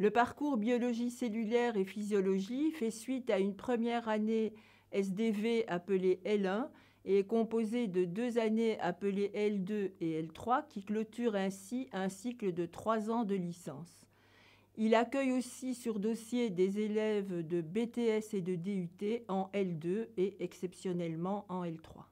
Le parcours biologie cellulaire et physiologie fait suite à une première année SDV appelée L1 et est composé de 2 années appelées L2 et L3 qui clôturent ainsi un cycle de 3 ans de licence. Il accueille aussi sur dossier des élèves de BTS et de DUT en L2 et exceptionnellement en L3.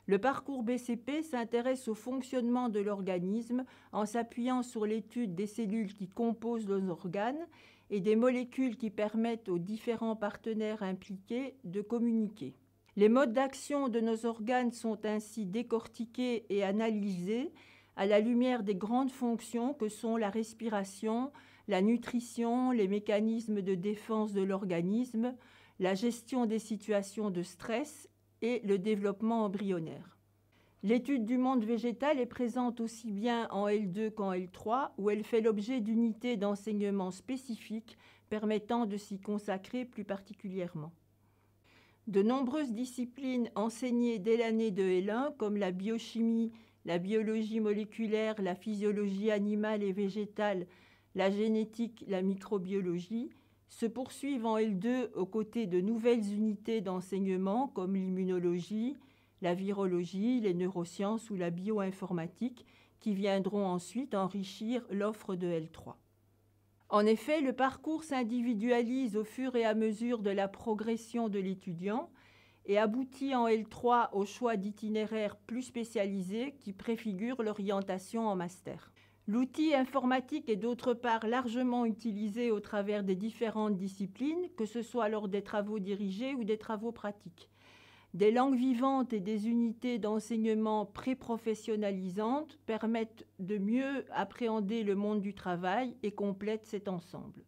Le parcours BCP s'intéresse au fonctionnement de l'organisme en s'appuyant sur l'étude des cellules qui composent les organes et des molécules qui permettent aux différents partenaires impliqués de communiquer. Les modes d'action de nos organes sont ainsi décortiqués et analysés à la lumière des grandes fonctions que sont la respiration, la nutrition, les mécanismes de défense de l'organisme, la gestion des situations de stress et le développement embryonnaire. L'étude du monde végétal est présente aussi bien en L2 qu'en L3, où elle fait l'objet d'unités d'enseignement spécifiques permettant de s'y consacrer plus particulièrement. De nombreuses disciplines enseignées dès l'année de L1, comme la biochimie, la biologie moléculaire, la physiologie animale et végétale, la génétique, la microbiologie, se poursuivent en L2 aux côtés de nouvelles unités d'enseignement comme l'immunologie, la virologie, les neurosciences ou la bioinformatique qui viendront ensuite enrichir l'offre de L3. En effet, le parcours s'individualise au fur et à mesure de la progression de l'étudiant et aboutit en L3 au choix d'itinéraires plus spécialisés qui préfigurent l'orientation en master. L'outil informatique est d'autre part largement utilisé au travers des différentes disciplines, que ce soit lors des travaux dirigés ou des travaux pratiques. Des langues vivantes et des unités d'enseignement pré-professionnalisantes permettent de mieux appréhender le monde du travail et complètent cet ensemble.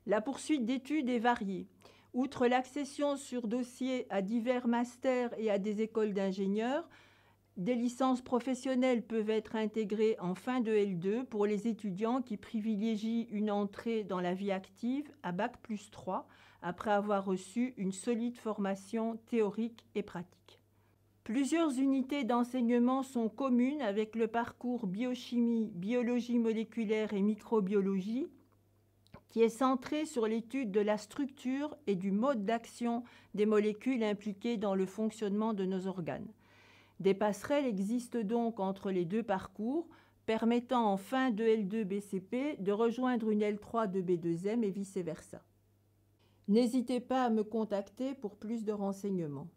La poursuite d'études est variée. Outre l'accession sur dossier à divers masters et à des écoles d'ingénieurs, des licences professionnelles peuvent être intégrées en fin de L2 pour les étudiants qui privilégient une entrée dans la vie active à Bac+3 après avoir reçu une solide formation théorique et pratique. Plusieurs unités d'enseignement sont communes avec le parcours biochimie, biologie moléculaire et microbiologie qui est centré sur l'étude de la structure et du mode d'action des molécules impliquées dans le fonctionnement de nos organes. Des passerelles existent donc entre les deux parcours, permettant en fin de L2 BCP de rejoindre une L3 de B2M et vice-versa. N'hésitez pas à me contacter pour plus de renseignements.